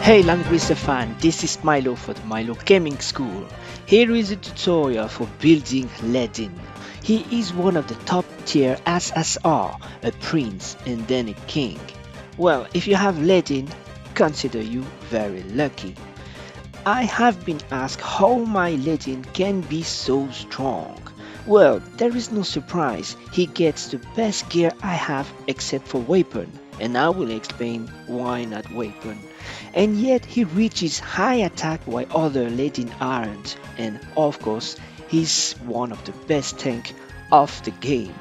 Hey Langrisser fan, this is Mylaw for the Mylaw Gaming School. Here is a tutorial for building Ledin. He is one of the top tier SSR, a prince and then a king. Well, if you have Ledin, consider you very lucky. I have been asked how my Ledin can be so strong. Well, there is no surprise, he gets the best gear I have except for weapon, and I will explain why not weapon. And yet he reaches high attack while other Ledin aren't, and of course he's one of the best tank of the game.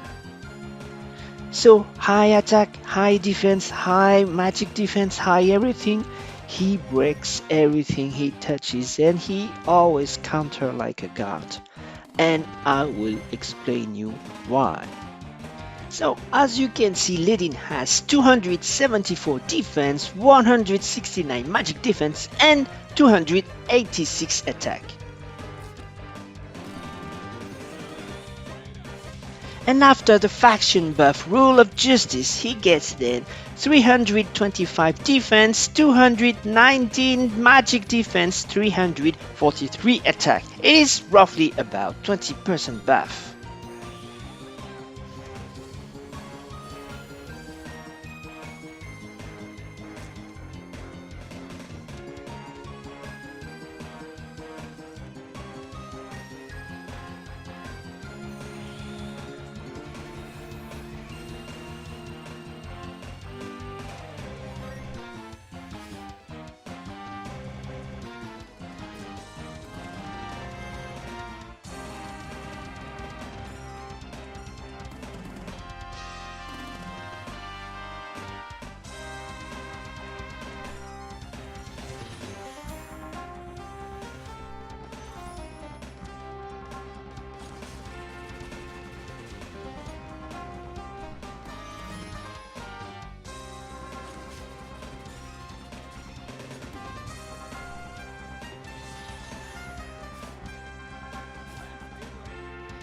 So high attack, high defense, high magic defense, high everything. He breaks everything he touches and he always counter like a god. And I will explain you why. So as you can see, Ledin has 274 defense, 169 magic defense and 286 attack. And after the faction buff Rule of Justice, he gets then 325 defense, 219 magic defense, 343 attack. It is roughly about 20% buff.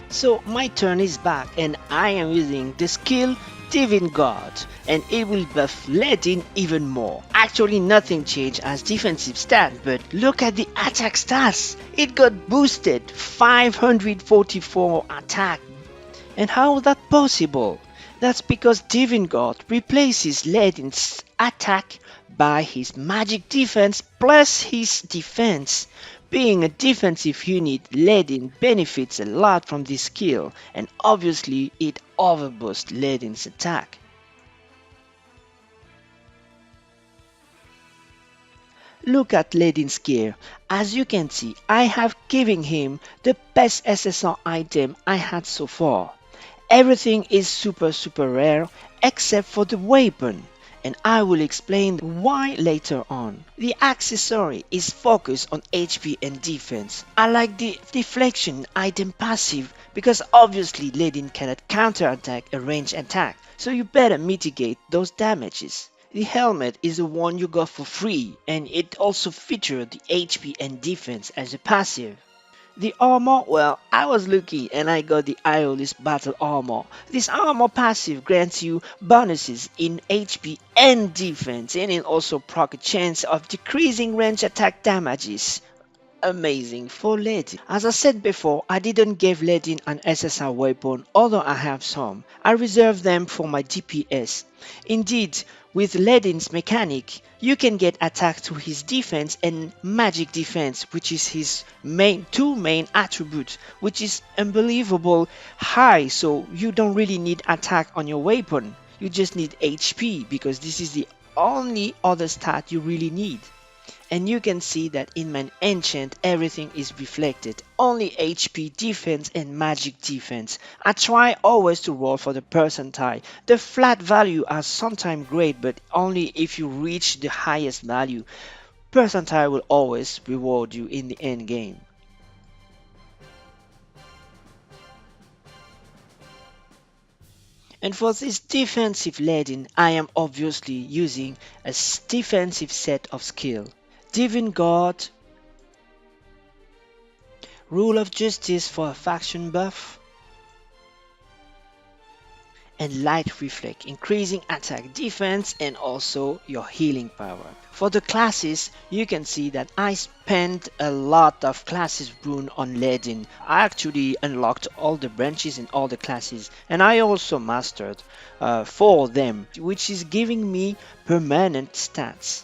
So my turn is back and I am using the skill Divine God and it will buff Ledin even more. Actually nothing changed as defensive stat, but look at the attack stats. It got boosted 544 attack. And how is that possible? That's because Divine God replaces Ledin's attack by his magic defense plus his defense. Being a defensive unit, Ledin benefits a lot from this skill, and obviously it overboosts Ledin's attack. Look at Ledin's gear. As you can see, I have given him the best SSR item I had so far. Everything is super rare except for the weapon, and I will explain why later on. The accessory is focused on HP and defense. I like the deflection item passive because obviously Ledin cannot counterattack a ranged attack, so you better mitigate those damages. The helmet is the one you got for free and it also features the HP and defense as a passive. The armor, well, I was lucky and I got the Iolist Battle Armor. This armor passive grants you bonuses in HP and defense, and it also proc a chance of decreasing range attack damages. Amazing for Ledin. As I said before, I didn't give Ledin an SSR weapon, although I have some. I reserved them for my DPS. Indeed, with Ledin's mechanic, you can get attack through his defense and magic defense, which is his two main attributes, which is unbelievable high, so you don't really need attack on your weapon. You just need HP because this is the only other stat you really need. And you can see that in my enchant everything is reflected, only HP, defense and magic defense. I try always to roll for the percentile. The flat value are sometimes great, but only if you reach the highest value. Percentile will always reward you in the end game. And for this defensive Ledin, I am obviously using a defensive set of skill. Divine God, Rule of Justice for a faction buff, and light reflect, increasing attack defense and also your healing power. For the classes, you can see that I spent a lot of classes rune on Ledin. I actually unlocked all the branches in all the classes, and I also mastered 4 of them, which is giving me permanent stats.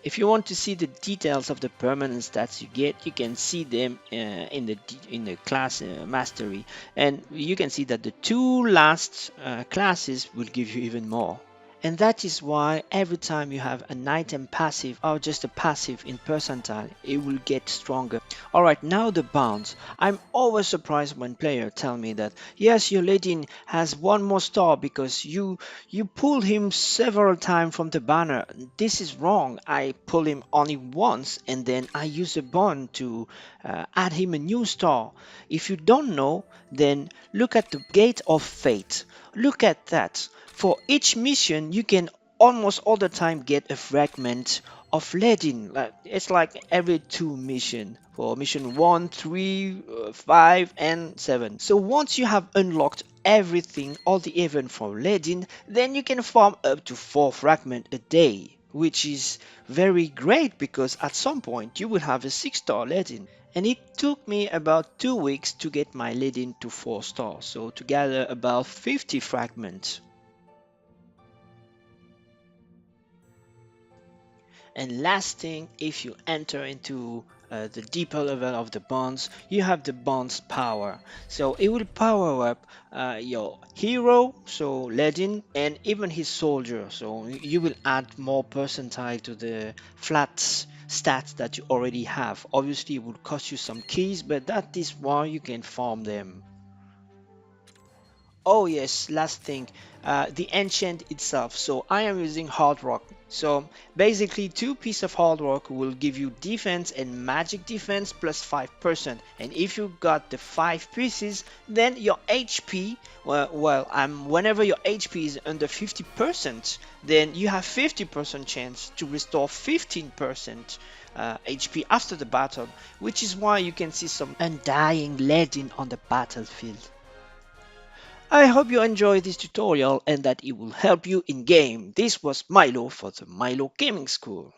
If you want to see the details of the permanent stats you get, you can see them in the class mastery, and you can see that the 2 last classes will give you even more. And that is why every time you have an item passive or just a passive in percentile, it will get stronger. Alright, now the bounce. I'm always surprised when players tell me that yes, your Ledin has 1 more star because you pull him several times from the banner. This is wrong. I pull him only once and then I use a bond to add him a new star. If you don't know, then look at the Gate of Fate. Look at that. For each mission, you can almost all the time get a fragment of Ledin. It's like every 2 mission for mission 1, 3, 5, and 7. So once you have unlocked everything, all the event for Ledin, then you can farm up to 4 fragments a day, which is very great because at some point you will have a 6-star Ledin. And it took me about 2 weeks to get my Ledin to 4 stars, so to gather about 50 fragments. And last thing, if you enter into the deeper level of the bonds, you have the bonds power. So it will power up your hero, so Ledin, and even his soldier. So you will add more percentile to the flat stats that you already have. Obviously, it will cost you some keys, but that is why you can farm them. Oh yes, last thing, the enchant itself. So I am using hard rock. So basically 2 pieces of hard rock will give you defense and magic defense plus 5%. And if you got the 5 pieces, then your HP, whenever your HP is under 50%, then you have 50% chance to restore 15% HP after the battle, which is why you can see some undying legend on the battlefield. I hope you enjoyed this tutorial and that it will help you in game. This was Milo for the Milo Gaming School.